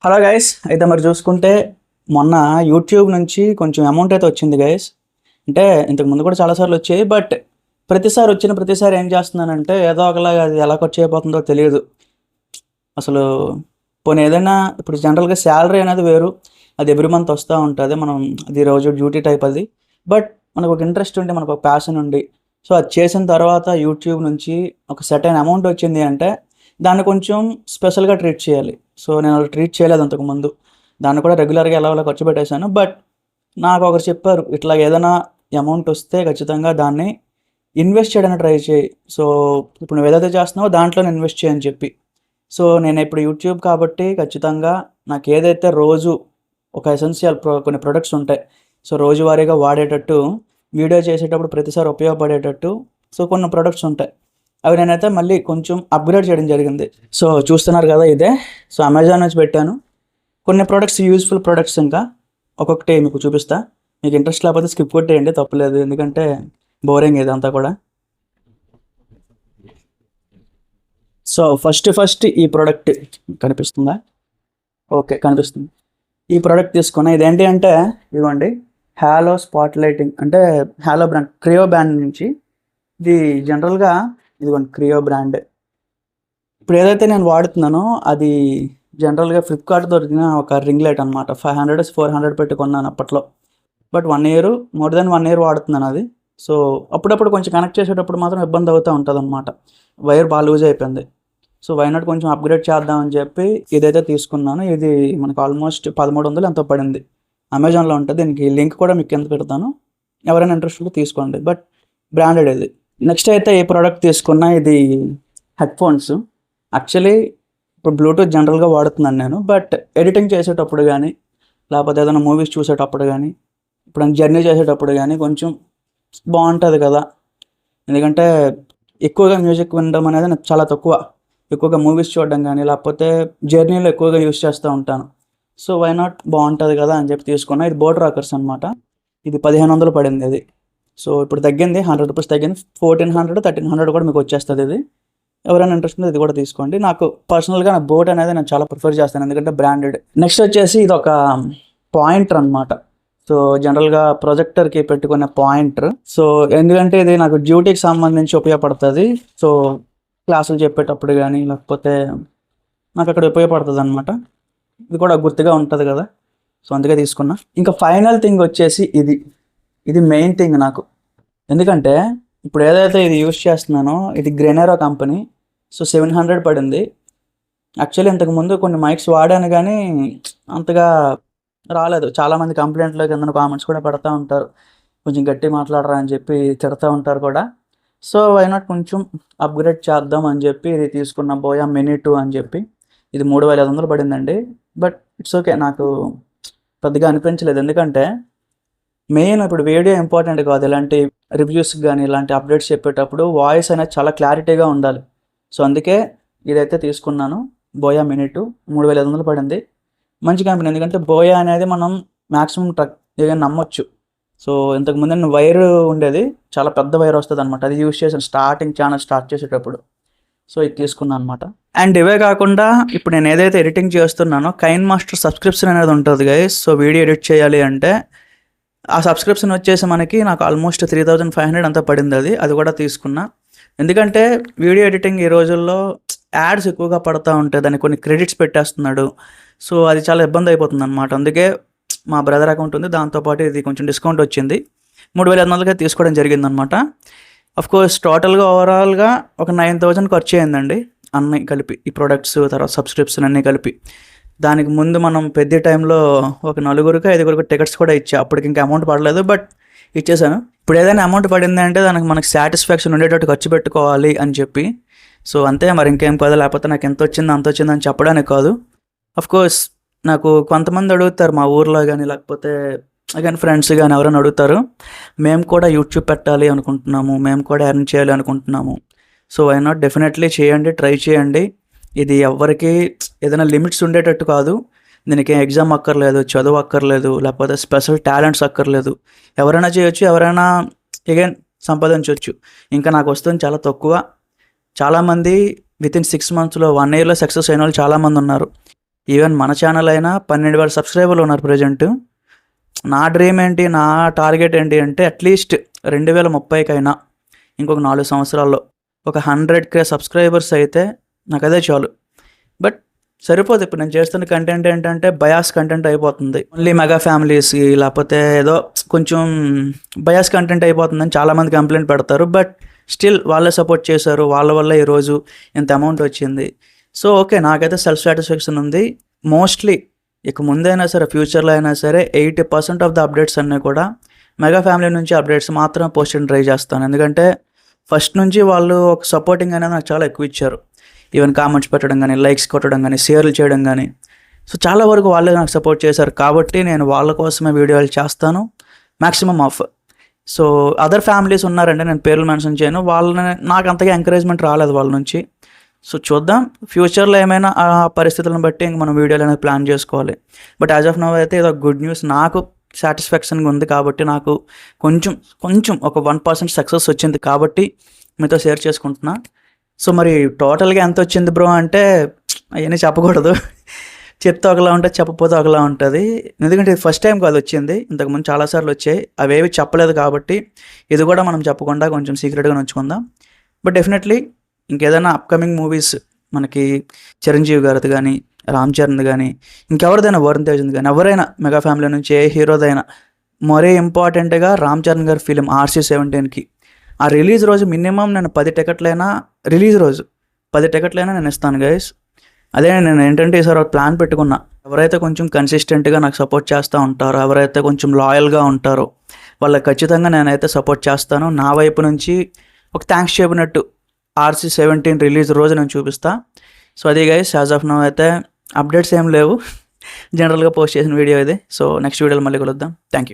Hello guys, అయితే మరి చూసుకుంటే మొన్న యూట్యూబ్ నుంచి కొంచెం అమౌంట్ అయితే వచ్చింది గైస్. అంటే ఇంతకు ముందు కూడా చాలాసార్లు వచ్చాయి, బట్ ప్రతిసారి ఏం చేస్తున్నానంటే ఏదో ఒకలాగా అది ఎలా ఖర్చు అయిపోతుందో తెలియదు అసలు. పోనీ ఏదైనా ఇప్పుడు జనరల్గా శాలరీ అనేది వేరు, అది ఎవ్రీ మంత్ వస్తూ ఉంటుంది. మనం అది రోజు డ్యూటీ టైప్ అది. బట్ మనకు ఒక ఇంట్రెస్ట్ ఉండి, మనకు ఒక ప్యాషన్ ఉండి, సో అది చేసిన తర్వాత యూట్యూబ్ నుంచి ఒక సెటైన్ అమౌంట్ వచ్చింది అంటే దాన్ని కొంచెం స్పెషల్గా ట్రీట్ చేయాలి. సో నేను అలా ట్రీట్ చేయలేదు అంతకుముందు, దాన్ని కూడా రెగ్యులర్గా ఎలా ఖర్చు పెట్టేశాను. బట్ నాకు ఒకరు చెప్పారు, ఇట్లా ఏదైనా అమౌంట్ వస్తే ఖచ్చితంగా దాన్ని ఇన్వెస్ట్ చేయడానికి ట్రై చేయి. సో ఇప్పుడు నువ్వు ఏదైతే చేస్తున్నావో దాంట్లోనే ఇన్వెస్ట్ చేయని చెప్పి. సో నేను ఇప్పుడు యూట్యూబ్ కాబట్టి ఖచ్చితంగా నాకు ఏదైతే రోజు ఒక ఎసెన్షియల్ కొన్ని ప్రొడక్ట్స్ ఉంటాయి, సో రోజువారీగా వాడేటట్టు, వీడియో చేసేటప్పుడు ప్రతిసారి ఉపయోగపడేటట్టు సో కొన్ని ప్రొడక్ట్స్ ఉంటాయి. అవి నేనైతే మళ్ళీ కొంచెం అప్గ్రేడ్ చేయడం జరిగింది. సో చూస్తున్నారు కదా, ఇదే. సో అమెజాన్ నుంచి పెట్టాను కొన్ని ప్రొడక్ట్స్, యూజ్ఫుల్ ప్రొడక్ట్స్. ఇంకా ఒక్కొక్కటి మీకు చూపిస్తా. మీకు ఇంట్రెస్ట్ లేకపోతే స్కిప్ కొట్టేయండి, తప్పలేదు, ఎందుకంటే బోరింగ్ ఇదంతా కూడా. సో ఫస్ట్ ఈ ప్రోడక్ట్ కనిపిస్తుందా? ఓకే, కనిపిస్తుంది. ఈ ప్రోడక్ట్ తీసుకున్నా. ఇదేంటి అంటే ఇదిగోండి, హ్యాలో స్పాట్ లైటింగ్, అంటే హ్యాలో బ్రాండ్, క్రియో బ్రాండ్ నుంచి. ఇది జనరల్గా ఇదిగోండి క్రియో బ్రాండ్. ఇప్పుడు ఏదైతే నేను వాడుతున్నానో అది జనరల్గా ఫ్లిప్కార్ట్ దొరికిన ఒక రింగ్ లైట్ అనమాట. 500-400 పెట్టి కొన్నాను అప్పట్లో. But 1 year, more than 1 year వాడుతున్నాను అది. సో అప్పుడప్పుడు కొంచెం కనెక్ట్ చేసేటప్పుడు మాత్రం ఇబ్బంది అవుతూ ఉంటుంది అనమాట. వైర్ బాగా లూజ్ అయిపోయింది. సో వైనాట్ కొంచెం అప్గ్రేడ్ చేద్దామని చెప్పి ఇదైతే తీసుకున్నాను. ఇది మనకు ఆల్మోస్ట్ 1300 ఎంతో పడింది. అమెజాన్లో ఉంటుంది, దీనికి లింక్ కూడా మీకు కింద పెడతాను, ఎవరైనా ఇంట్రెస్ట్ ఉంటే తీసుకోండి. బట్ బ్రాండెడ్ ఇది. నెక్స్ట్ అయితే ఏ ప్రోడక్ట్ తీసుకున్నా, ఇది హెడ్ఫోన్స్. యాక్చువల్లీ ఇప్పుడు బ్లూటూత్ జనరల్గా వాడుతున్నాను నేను, బట్ ఎడిటింగ్ చేసేటప్పుడు కానీ, లేకపోతే ఏదైనా మూవీస్ చూసేటప్పుడు కానీ, ఇప్పుడు జర్నీ చేసేటప్పుడు కానీ కొంచెం బాగుంటుంది కదా. ఎందుకంటే ఎక్కువగా మ్యూజిక్ వినడం అనేది నాకు చాలా తక్కువ. ఎక్కువగా మూవీస్ చూడడం కానీ, లేకపోతే జర్నీలో ఎక్కువగా యూస్ చేస్తూ ఉంటాను. సో వై నాట్, బాగుంటుంది కదా అని చెప్పి తీసుకున్నా. ఇది బోట్ రాకర్స్ అనమాట. ఇది 1500 పడింది ఇది. సో ఇప్పుడు తగ్గింది, 100 రూపీస్ తగ్గింది. 1400, 1300 కూడా మీకు వచ్చేస్తుంది ఇది. ఎవరైనా ఇంట్రెస్ట్ ఉంటే ఇది కూడా తీసుకోండి. నాకు పర్సనల్గా నా బోట్ అనేది నేను చాలా ప్రిఫర్ చేస్తాను, ఎందుకంటే బ్రాండెడ్. నెక్స్ట్ వచ్చేసి ఇది ఒక పాయింటర్ అనమాట. సో జనరల్గా ప్రొజెక్టర్కి పెట్టుకునే పాయింటర్. సో ఎందుకంటే ఇది నాకు డ్యూటీకి సంబంధించి ఉపయోగపడుతుంది. సో క్లాసులు చెప్పేటప్పుడు కానీ, లేకపోతే నాకు అక్కడ ఉపయోగపడుతుంది అనమాట. ఇది కూడా గుర్తుగా ఉంటుంది కదా, సో అందుకే తీసుకున్నా. ఇంకా ఫైనల్ థింగ్ వచ్చేసి ఇది మెయిన్ థింగ్ నాకు. ఎందుకంటే ఇప్పుడు ఏదైతే ఇది యూస్ చేస్తున్నానో ఇది గ్రెనెరో కంపెనీ. సో 700 పడింది. యాక్చువల్లీ ఇంతకుముందు కొన్ని మైక్స్ వాడాను కానీ అంతగా రాలేదు. చాలామంది కంప్లైంట్లో కింద కామెంట్స్ కూడా పెడతా ఉంటారు, కొంచెం గట్టి మాట్లాడరా అని చెప్పి తిడతా ఉంటారు కూడా. సో వై నాట్ కొంచెం అప్గ్రేడ్ చేద్దాం అని చెప్పి ఇది తీసుకున్న, బోయా మినీ 2 అని చెప్పి. ఇది 3500 పడిందండి. బట్ ఇట్స్ ఓకే, నాకు పెద్దగా అనిపించలేదు. ఎందుకంటే మెయిన్ ఇప్పుడు వీడియో ఇంపార్టెంట్ కాదు, ఇలాంటి రివ్యూస్ కానీ ఇలాంటి అప్డేట్స్ చెప్పేటప్పుడు వాయిస్ అనేది చాలా క్లారిటీగా ఉండాలి. సో అందుకే ఇదైతే తీసుకున్నాను, బోయా మినీ 2. 3500 పడింది. మంచి కంపెనీ, ఎందుకంటే బోయా అనేది మనం మ్యాక్సిమం ఏదైనా నమ్మొచ్చు. సో ఇంతకుముందు నేను వైర్ ఉండేది, చాలా పెద్ద వైర్ వస్తుంది అనమాట, అది యూస్ చేశాను ఛానల్ స్టార్ట్ చేసేటప్పుడు. సో ఇది తీసుకున్నాను అనమాట. అండ్ ఇవే కాకుండా ఇప్పుడు నేను ఏదైతే ఎడిటింగ్ చేస్తున్నానో కైన్ మాస్టర్ సబ్స్క్రిప్షన్ అనేది ఉంటుంది గైస్. సో వీడియో ఎడిట్ చేయాలి అంటే ఆ సబ్స్క్రిప్షన్ వచ్చేసి నాకు ఆల్మోస్ట్ 3500 అంతా పడింది. అది కూడా తీసుకున్నా. ఎందుకంటే వీడియో ఎడిటింగ్ ఈ రోజుల్లో యాడ్స్ ఎక్కువగా పడుతూ ఉంటాయి, దానికి కొన్ని క్రెడిట్స్ పెట్టేస్తున్నాడు. సో అది చాలా ఇబ్బంది అయిపోతుంది అనమాట. అందుకే మా బ్రదర్ అకౌంట్ ఉంది, దాంతోపాటు ఇది కొంచెం డిస్కౌంట్ వచ్చింది, 3500గా తీసుకోవడం జరిగిందనమాట. అఫ్కోర్స్ టోటల్గా ఓవరాల్గా ఒక 9000 ఖర్చు అయిందండి అన్నీ కలిపి, ఈ ప్రొడక్ట్స్ తర్వాత సబ్స్క్రిప్షన్ అన్నీ కలిపి. దానికి ముందు మనం పెద్ద టైంలో ఒక 4-5 టికెట్స్ కూడా ఇచ్చా, అప్పటికి ఇంకా అమౌంట్ పడలేదు, బట్ ఇచ్చేసాను. ఇప్పుడు ఏదైనా అమౌంట్ పడింది అంటే దానికి మనకు సాటిస్ఫాక్షన్ ఉండేటట్టు ఖర్చు పెట్టుకోవాలి అని చెప్పి. సో అంతే, మరి ఇంకేం కాదు. లేకపోతే నాకు ఎంత వచ్చింది అంత వచ్చింది అని చెప్పడానికి కాదు. అఫ్కోర్స్ నాకు కొంతమంది అడుగుతారు మా ఊర్లో కానీ, లేకపోతే కానీ ఫ్రెండ్స్ కానీ ఎవరైనా అడుగుతారు, మేము కూడా యూట్యూబ్ పెట్టాలి అనుకుంటున్నాము, మేము కూడా ఎర్న్ చేయాలి అనుకుంటున్నాము. సో వై నాట్, డెఫినెట్లీ చేయండి, ట్రై చేయండి. ఇది ఎవరికి ఏదైనా లిమిట్స్ ఉండేటట్టు కాదు. దీనికి ఎగ్జామ్ అక్కర్లేదు, చదువు అక్కర్లేదు, లేకపోతే స్పెషల్ టాలెంట్స్ అక్కర్లేదు. ఎవరైనా చేయొచ్చు, ఎవరైనా అగైన్ సంపాదించవచ్చు. ఇంకా నాకు వస్తుంది చాలా తక్కువ. చాలామంది వితిన్ 6 monthsలో 1 yearలో సక్సెస్ అయిన వాళ్ళు చాలామంది ఉన్నారు. ఈవెన్ మన ఛానల్ అయినా 12,000 సబ్స్క్రైబర్లు ఉన్నారు ప్రజెంట్. నా డ్రీమ్ ఏంటి, నా టార్గెట్ ఏంటి అంటే అట్లీస్ట్ 2030కైనా ఇంకొక 4 సంవత్సరాల్లో ఒక 100K సబ్స్క్రైబర్స్ అయితే నాకు అదే చాలు. బట్ సరిపోదు. ఇప్పుడు నేను చేస్తున్న కంటెంట్ ఏంటంటే బయాస్ కంటెంట్ అయిపోతుంది. ఓన్లీ మెగా ఫ్యామిలీస్కి లేకపోతే ఏదో కొంచెం బయాస్ కంటెంట్ అయిపోతుందని చాలామంది కంప్లైంట్ పెడతారు. బట్ స్టిల్ వాళ్ళే సపోర్ట్ చేశారు, వాళ్ళ వల్ల ఈరోజు ఇంత అమౌంట్ వచ్చింది. సో ఓకే, నాకైతే సెల్ఫ్ సాటిస్ఫాక్షన్ ఉంది. మోస్ట్లీ ఇక ముందైనా సరే, ఫ్యూచర్లో అయినా సరే 80% ఆఫ్ ద అప్డేట్స్ అన్నీ కూడా మెగా ఫ్యామిలీ నుంచి అప్డేట్స్ మాత్రం పోస్ట్ చేయడం ట్రై చేస్తాను. ఎందుకంటే ఫస్ట్ నుంచి వాళ్ళు ఒక సపోర్టింగ్ అనేది నాకు చాలా ఎక్కువ ఇచ్చారు. ఈవెన్ కామెంట్స్ పెట్టడం కానీ, లైక్స్ కొట్టడం కానీ, షేర్లు చేయడం కానీ, సో చాలా వరకు వాళ్ళే నాకు సపోర్ట్ చేశారు. కాబట్టి నేను వాళ్ళ కోసమే వీడియోలు చేస్తాను maximum of. So other families ఉన్నారంటే నేను పేర్లు మెన్షన్ చేయను, వాళ్ళని నాకు అంతగా ఎంకరేజ్మెంట్ రాలేదు వాళ్ళ నుంచి. సో చూద్దాం ఫ్యూచర్లో ఏమైనా ఆ పరిస్థితులను బట్టి ఇంక మనం వీడియోలు అనేది ప్లాన్ చేసుకోవాలి. బట్ యాజ్ ఆఫ్ నౌ అయితే ఇది ఒక గుడ్ న్యూస్, నాకు సాటిస్ఫాక్షన్గా ఉంది. కాబట్టి నాకు కొంచెం ఒక 1% సక్సెస్ వచ్చింది కాబట్టి మీతో షేర్ చేసుకుంటున్నా. సో మరి టోటల్గా ఎంత వచ్చింది బ్రో అంటే అవన్నీ చెప్పకూడదు. చెప్తే ఒకలా ఉంటుంది, చెప్పకపోతే ఒకలా ఉంటుంది. ఎందుకంటే ఇది ఫస్ట్ టైం కాదు వచ్చింది, ఇంతకుముందు చాలాసార్లు వచ్చాయి. అవేవి చెప్పలేదు కాబట్టి ఇది కూడా మనం చెప్పకుండా కొంచెం సీక్రెట్గా ఉంచుకుందాం. బట్ డెఫినెట్లీ ఇంకేదైనా అప్కమింగ్ మూవీస్ మనకి చిరంజీవి గారిది కానీ, రామ్ చరణ్ది కానీ, ఇంకెవరిదైనా వరుణ్ తేజ్ది కానీ, ఎవరైనా మెగా ఫ్యామిలీ నుంచి ఏ హీరోదైనా, మరీ ఇంపార్టెంట్గా రామ్ చరణ్ గారి ఫిలిం RC-17కి ఆ రిలీజ్ రోజు మినిమం నేను 10 టికెట్లైనా, రిలీజ్ రోజు 10 టికెట్లైనా నేను ఇస్తాను గైస్. అదే నేను ఏంటంటే ఈసారి ఒక ప్లాన్ పెట్టుకున్నా. ఎవరైతే కొంచెం కన్సిస్టెంట్గా నాకు సపోర్ట్ చేస్తూ ఉంటారో, ఎవరైతే కొంచెం లాయల్గా ఉంటారో వాళ్ళకి ఖచ్చితంగా నేనైతే సపోర్ట్ చేస్తాను. నా వైపు నుంచి ఒక థ్యాంక్స్ చెప్పినట్టు RC-17 రిలీజ్ రోజు నేను చూపిస్తా. సో అది గైస్, యాజ్ ఆఫ్ నౌ అయితే అప్డేట్స్ ఏం లేవు, జనరల్గా పోస్ట్ చేసిన వీడియో ఇది. సో నెక్స్ట్ వీడియోలో మళ్ళీ కలుద్దాం. Thank you.